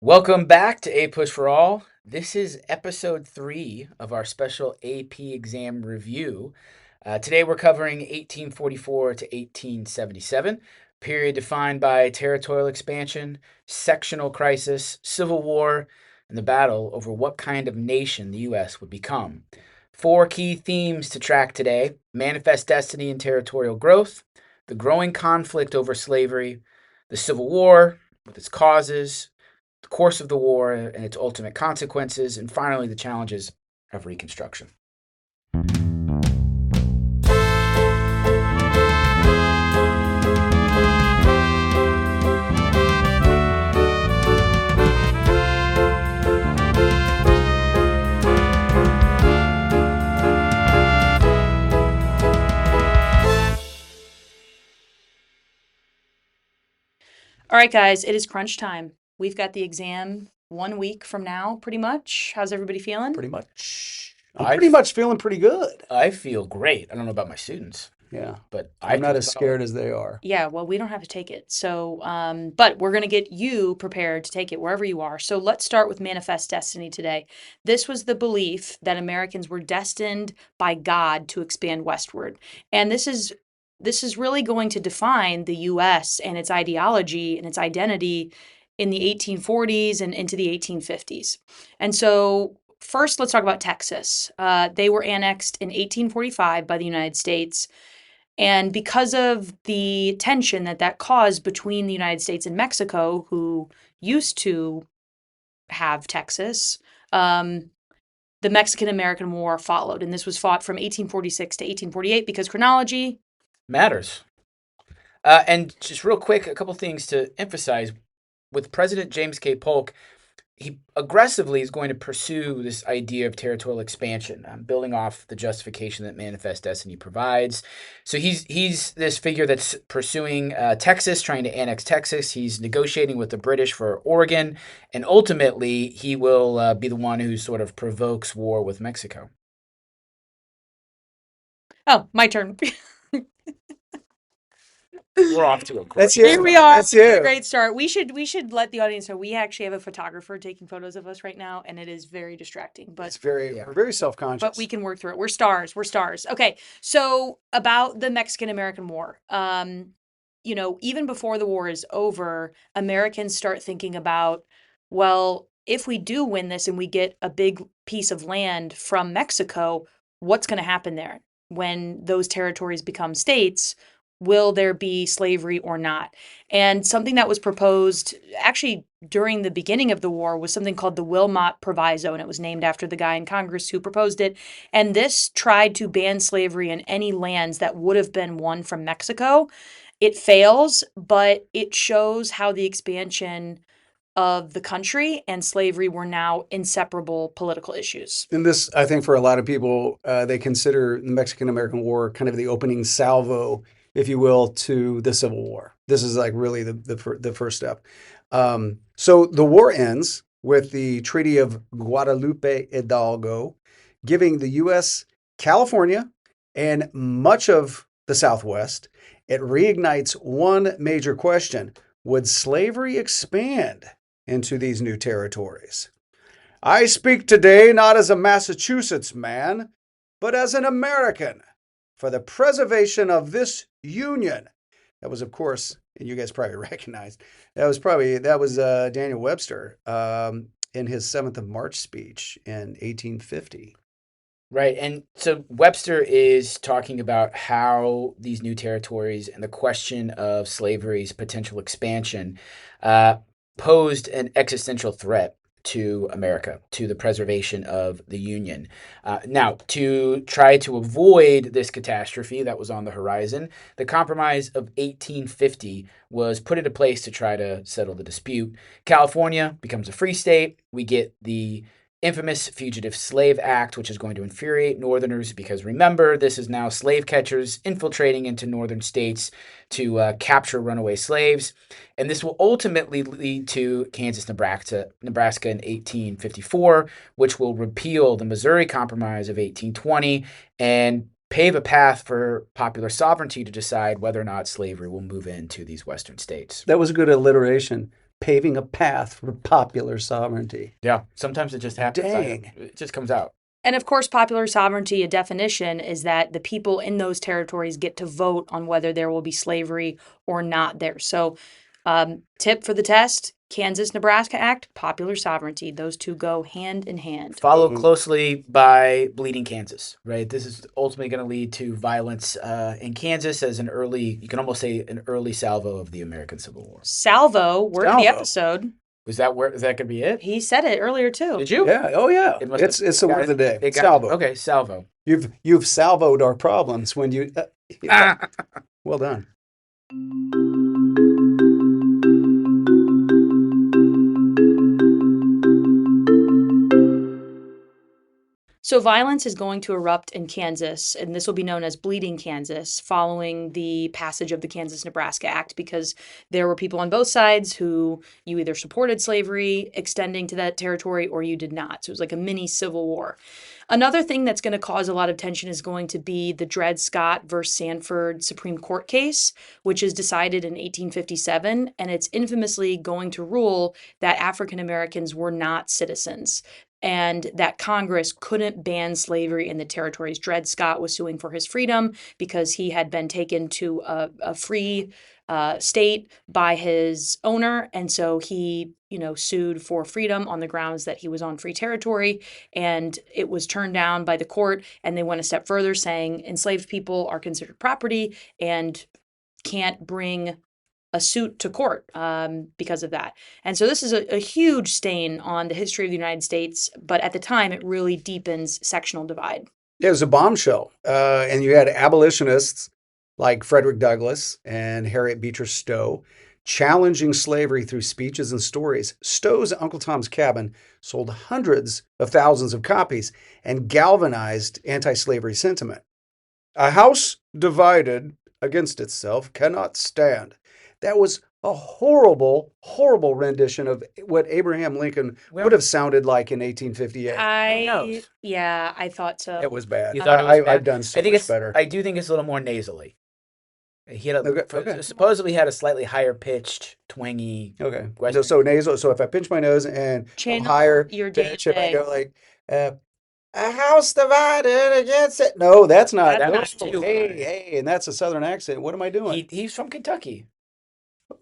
Welcome back to APUSH for All. This is episode 3 of our special AP exam review. Today we're covering 1844 to 1877, period defined by territorial expansion, sectional crisis, civil war, and the battle over what kind of nation the U.S. would become. 4 key themes to track today: manifest destiny and territorial growth, the growing conflict over slavery, the Civil War with its causes, the course of the war and its ultimate consequences, and finally, the challenges of Reconstruction. All right, guys, it is crunch time. We've got the exam 1 week from now, pretty much. How's everybody feeling? Pretty much. I'm pretty much feeling pretty good. I feel great. I don't know about my students, Yeah. but I'm not as scared as they are. Yeah, well, we don't have to take it. So, but we're going to get you prepared to take it wherever you are. So let's start with manifest destiny today. This was the belief that Americans were destined by God to expand westward. And this is really going to define the U.S. and its ideology and its identity in the 1840s and into the 1850s. And so first, let's talk about Texas. They were annexed in 1845 by the United States. And because of the tension that caused between the United States and Mexico, who used to have Texas, the Mexican-American War followed. And this was fought from 1846 to 1848 because chronology matters. And just real quick, a couple things to emphasize. With President James K. Polk, he aggressively is going to pursue this idea of territorial expansion, building off the justification that manifest destiny provides. So he's this figure that's pursuing Texas, trying to annex Texas. He's negotiating with the British for Oregon, and ultimately he will be the one who sort of provokes war with Mexico. Oh, my turn. We're off to a great That's you. Here we are. That's you. Great start. We should let the audience know we actually have a photographer taking photos of us right now, and it is very distracting. But We're very self-conscious. but we can work through it. We're stars. We're stars. Okay. So about the Mexican-American War. Even before the war is over, Americans start thinking about, well, if we do win this and we get a big piece of land from Mexico, what's going to happen there when those territories become states? Will there be slavery or not? And something that was proposed actually during the beginning of the war was something called the Wilmot Proviso, and it was named after the guy in Congress who proposed it. And this tried to ban slavery in any lands that would have been won from Mexico. It fails, but it shows how the expansion of the country and slavery were now inseparable political issues. And this, I think, for a lot of people, they consider the Mexican-American War kind of the opening salvo, if you will, to the Civil War. This is like really the first step. So the war ends with the Treaty of Guadalupe Hidalgo, giving the U.S. California and much of the Southwest. It reignites one major question: would slavery expand into these new territories? I speak today not as a Massachusetts man, but as an American, for the preservation of this union. That was, of course, and you guys probably recognized, that was Daniel Webster in his 7th of March speech in 1850. Right. And so Webster is talking about how these new territories and the question of slavery's potential expansion posed an existential threat to America, to the preservation of the Union. Now, to try to avoid this catastrophe that was on the horizon, the Compromise of 1850 was put into place to try to settle the dispute. California becomes a free state. We get the infamous Fugitive Slave Act, which is going to infuriate Northerners because, remember, this is now slave catchers infiltrating into northern states to capture runaway slaves. And this will ultimately lead to Kansas-Nebraska in 1854, which will repeal the Missouri Compromise of 1820 and pave a path for popular sovereignty to decide whether or not slavery will move into these western states. That was a good alliteration. paving a path for popular sovereignty. Yeah, sometimes it just happens. Dang. It just comes out. And of course, popular sovereignty, a definition is that the people in those territories get to vote on whether there will be slavery or not there. So, tip for the test, Kansas-Nebraska Act, popular sovereignty. Those two go hand in hand. Followed closely by Bleeding Kansas, right? This is ultimately going to lead to violence in Kansas as an early, you can almost say an early salvo of the American Civil War. Salvo, word of the Salvo. episode. Is that going to be it? He said it earlier too. Did you? Yeah. Oh, yeah. It must It's have- it's the got word of the day. it got- Salvo. Okay, salvo. You've salvoed our problems when you. Well done. So violence is going to erupt in Kansas, and this will be known as Bleeding Kansas, following the passage of the Kansas-Nebraska Act, because there were people on both sides who you either supported slavery extending to that territory or you did not. So it was like a mini civil war. Another thing that's going to cause a lot of tension is going to be the Dred Scott versus Sanford Supreme Court case, which is decided in 1857, and it's infamously going to rule that African Americans were not citizens and that Congress couldn't ban slavery in the territories. Dred Scott was suing for his freedom because he had been taken to a free state by his owner, and so he, sued for freedom on the grounds that he was on free territory, and it was turned down by the court, and they went a step further, saying enslaved people are considered property and can't bring a suit to court because of that. And so this is a huge stain on the history of the United States, but at the time it really deepens sectional divide. It was a bombshell. And you had abolitionists like Frederick Douglass and Harriet Beecher Stowe challenging slavery through speeches and stories. Stowe's Uncle Tom's Cabin sold hundreds of thousands of copies and galvanized anti-slavery sentiment. A house divided against itself cannot stand. That was a horrible, horrible rendition of what Abraham Lincoln would have sounded like in 1858. I thought so. It was bad. You thought it was bad? I've done so much better. I do think it's a little more nasally. He had Okay. supposedly had a slightly higher pitched, twangy. Okay. Western. So nasal. So if I pinch my nose and Channel higher your pitch, and I day. go like, a house divided against it. No, that's not. That's not too Hey, and that's a Southern accent. What am I doing? He's from Kentucky.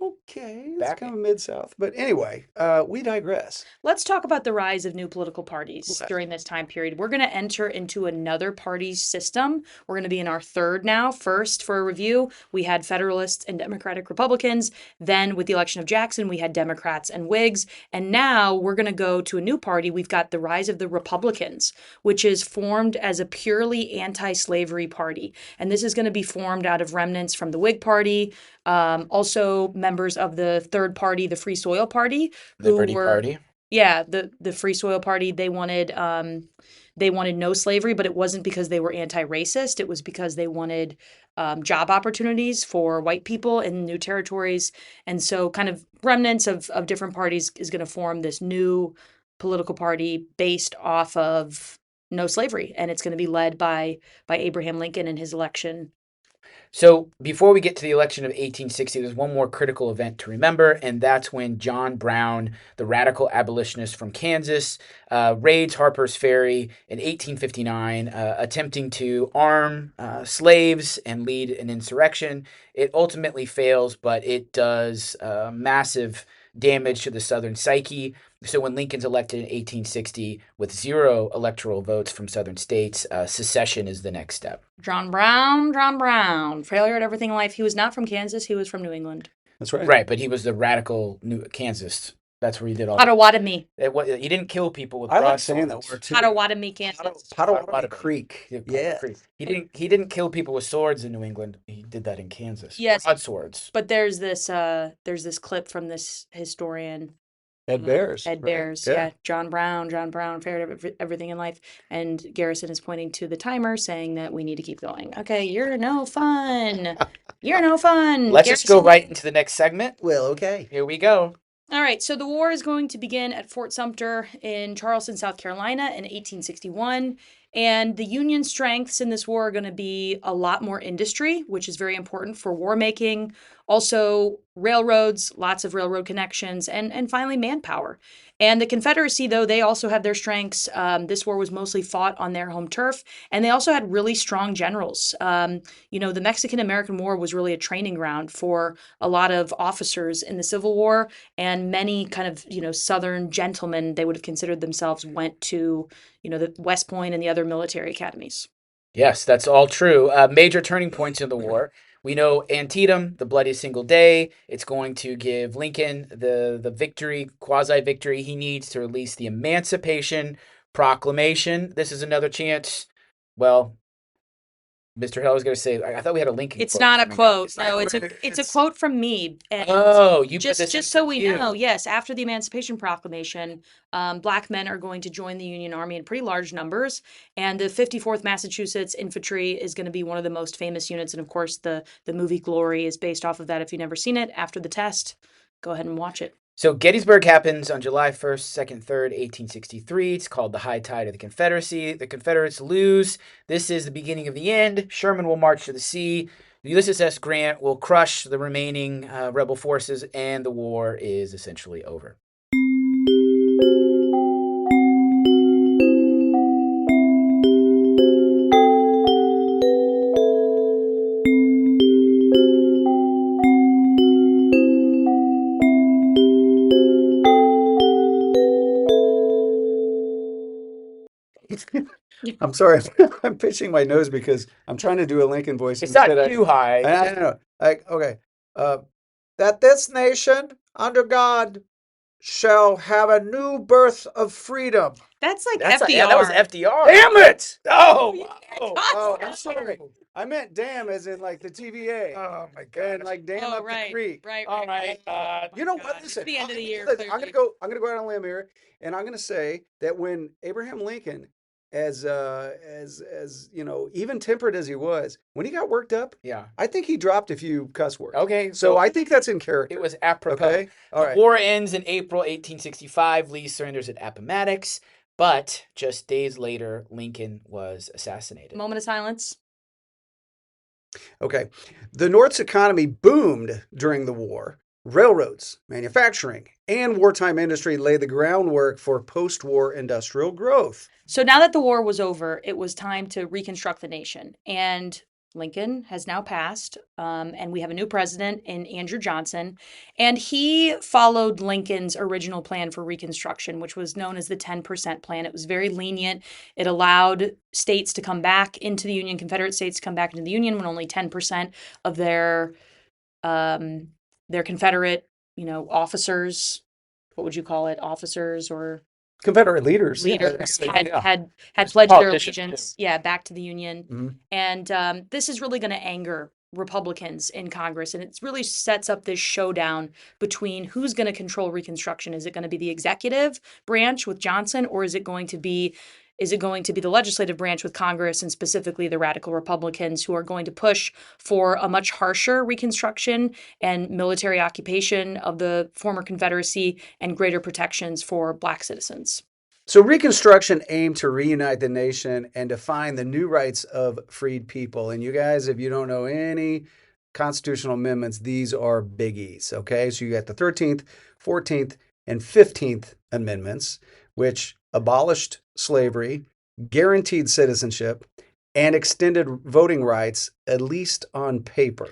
Okay, it's Back- kind of mid-south. But anyway, we digress. Let's talk about the rise of new political parties Okay. during this time period. We're going to enter into another party system. We're going to be in our third now. First, for a review, we had Federalists and Democratic Republicans. Then, with the election of Jackson, we had Democrats and Whigs. And now we're going to go to a new party. We've got the rise of the Republicans, which is formed as a purely anti-slavery party. And this is going to be formed out of remnants from the Whig Party, also members of the third party, the Free Soil Party, Liberty Party. yeah, the Free Soil Party. They wanted no slavery, but it wasn't because they were anti-racist. It was because they wanted job opportunities for white people in new territories. And so kind of remnants of different parties is going to form this new political party based off of no slavery. And it's going to be led by Abraham Lincoln and his election. So before we get to the election of 1860, there's one more critical event to remember, and that's when John Brown, the radical abolitionist from Kansas, raids Harper's Ferry in 1859, attempting to arm slaves and lead an insurrection. It ultimately fails, but it does massive damage to the Southern psyche. So when Lincoln's elected in 1860 with 0 electoral votes from Southern states, secession is the next step. John Brown, failure at everything in life. He was not from Kansas. He was from New England. That's right. Right, but he was the radical New Kansas. That's where he did all. Potawatomi. He didn't kill people with I like broadswords. saying that word too. Potawatomi, Kansas. Potawatomi Creek. Yeah, Yeah. He didn't kill people with swords in New England. He did that in Kansas. Yes. Broadswords. But there's this clip from this historian, Ed Bears. Ed right? Bears, yeah. John Brown, failure at everything in life. And Garrison is pointing to the timer saying that we need to keep going. Okay, you're no fun. You're no fun. Let's just go Garrison. right into the next segment. Well, okay. Here we go. All right, so the war is going to begin at Fort Sumter in Charleston, South Carolina in 1861. And the Union strengths in this war are going to be a lot more industry, which is very important for war making. Also, railroads, lots of railroad connections, and finally, manpower. And the Confederacy, though, they also have their strengths. This war was mostly fought on their home turf, and they also had really strong generals. The Mexican-American War was really a training ground for a lot of officers in the Civil War, and many kind of, Southern gentlemen, they would have considered themselves, went to, the West Point and the other military academies. Yes, that's all true. Major turning points in the war. We know Antietam, the bloody single day. It's going to give Lincoln the victory, quasi victory he needs to release the Emancipation Proclamation. This is another chance. Well, Mr. Hill was going to say, I thought we had a Lincoln It's quote not a coming up. quote. It's not No, a it's a quote. it's a quote from me. And Oh, you put just this just in so we review. know, yes, after the Emancipation Proclamation, Black men are going to join the Union Army in pretty large numbers, and the 54th Massachusetts Infantry is going to be one of the most famous units. And of course, the movie Glory is based off of that. If you've never seen it, after the test, go ahead and watch it. So Gettysburg happens on July 1st, 2nd, 3rd, 1863. It's called the High Tide of the Confederacy. The Confederates lose. This is the beginning of the end. Sherman will march to the sea. Ulysses S. Grant will crush the remaining rebel forces, and the war is essentially over. I'm sorry. I'm pitching my nose because I'm trying to do a Lincoln voice. It's not Instead, too high. I don't know. Like, okay. Uh, that this nation, under God, shall have a new birth of freedom. That's like That FDR. was FDR. Damn it! Oh, You oh, got Oh, it. I'm sorry. I meant damn as in like the TVA. oh my And God. like dam Oh, up right, the creek. right, All right, right. right. You know God, what? it's Listen, the end of the year, listen, I'm clearly. gonna go out on a limb here, and I'm gonna say that when Abraham Lincoln, as even tempered as he was, when he got worked up, Yeah. I think he dropped a few cuss words. Okay. So Well, I think that's in it character. was apropos. Okay. All The right. war ends in April 1865. Lee surrenders at Appomattox, but just days later, Lincoln was assassinated. Moment of silence. Okay. The North's economy boomed during the war. Railroads, manufacturing, and wartime industry laid the groundwork for post-war industrial growth. So now that the war was over, it was time to reconstruct the nation. And Lincoln has now passed, and we have a new president in Andrew Johnson. And he followed Lincoln's original plan for Reconstruction, which was known as the 10% plan. It was very lenient. It allowed states to come back into the Union, Confederate states to come back into the Union when only 10% of their Confederate, officers, what would you call it, officers or Confederate leaders. leaders Yeah. had Just pledged their politicians, allegiance, too. back to the Union. Mhm. And this is really going to anger Republicans in Congress, and it really sets up this showdown between who's going to control Reconstruction. Is it going to be the executive branch with Johnson, or is it going to be the legislative branch with Congress, and specifically the radical Republicans, who are going to push for a much harsher Reconstruction and military occupation of the former Confederacy and greater protections for Black citizens? So Reconstruction aimed to reunite the nation and define the new rights of freed people. And you guys, if you don't know any constitutional amendments, these are biggies. Okay, so you got the 13th, 14th, and 15th Amendments, which abolished slavery, guaranteed citizenship, and extended voting rights, at least on paper.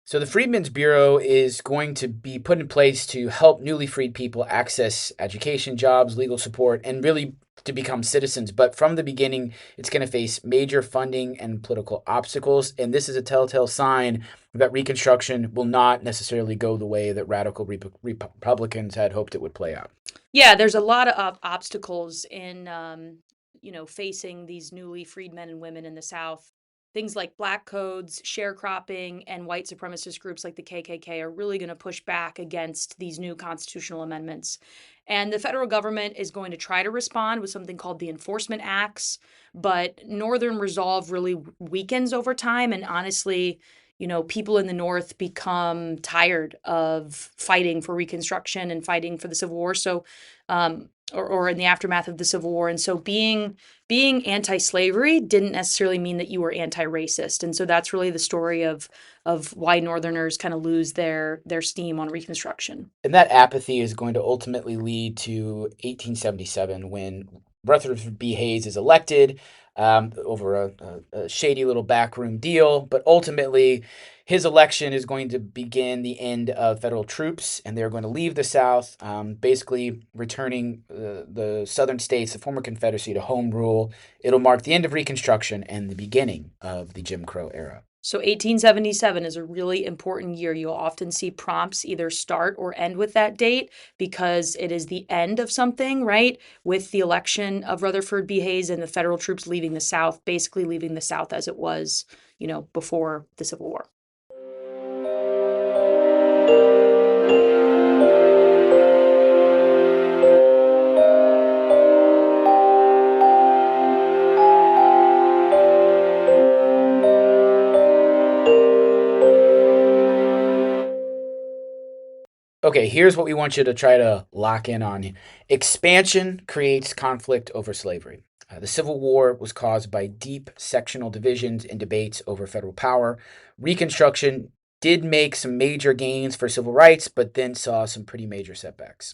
So the Freedmen's Bureau is going to be put in place to help newly freed people access education, jobs, legal support, and really to become citizens. But from the beginning, it's going to face major funding and political obstacles. And this is a telltale sign that Reconstruction will not necessarily go the way that radical Republicans had hoped it would play out. Yeah, there's a lot of obstacles in, facing these newly freed men and women in the South. Things like black codes, sharecropping, and white supremacist groups like the KKK are really going to push back against these new constitutional amendments. And the federal government is going to try to respond with something called the Enforcement Acts, but Northern resolve really weakens over time. And honestly, people in the North become tired of fighting for Reconstruction and fighting for the Civil War. So or in the aftermath of the Civil War. And so being anti-slavery didn't necessarily mean that you were anti-racist. And so that's really the story of why Northerners kind of lose their steam on Reconstruction. And that apathy is going to ultimately lead to 1877 when Rutherford B. Hayes is elected over a shady little backroom deal. But ultimately, his election is going to begin the end of federal troops, and they're going to leave the South, basically returning the southern states, the former Confederacy, to home rule. It'll mark the end of Reconstruction and the beginning of the Jim Crow era. So 1877 is a really important year. You'll often see prompts either start or end with that date because it is the end of something, right? With the election of Rutherford B. Hayes and the federal troops leaving the South, basically leaving the South as it was, before the Civil War. Okay, here's what we want you to try to lock in on. Expansion creates conflict over slavery. The Civil War was caused by deep sectional divisions and debates over federal power. Reconstruction did make some major gains for civil rights, but then saw some pretty major setbacks.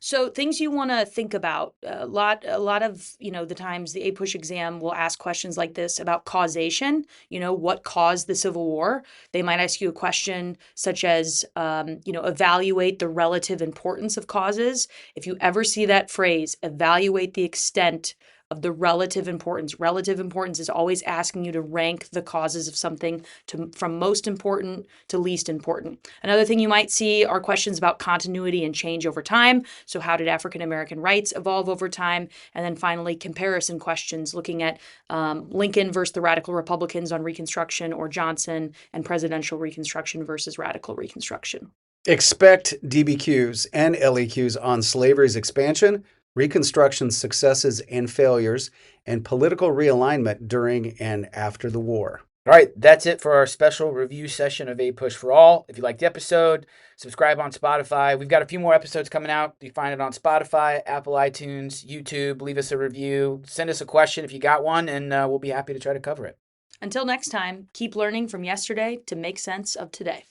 So things you want to think about. A lot of the times the APUSH exam will ask questions like this about causation. What caused the Civil War? They might ask you a question such as, evaluate the relative importance of causes. If you ever see that phrase, evaluate the extent of the relative importance. Relative importance is always asking you to rank the causes of something from most important to least important. Another thing you might see are questions about continuity and change over time. So how did African American rights evolve over time? And then finally, comparison questions looking at Lincoln versus the radical Republicans on Reconstruction, or Johnson and presidential Reconstruction versus radical Reconstruction. Expect DBQs and LEQs on slavery's expansion, Reconstruction's successes and failures, and political realignment during and after the war. All right, that's it for our special review session of APUSH for All. If you liked the episode, subscribe on Spotify. We've got a few more episodes coming out. You find it on Spotify, Apple iTunes, YouTube. Leave us a review. Send us a question if you got one, and we'll be happy to try to cover it. Until next time, keep learning from yesterday to make sense of today.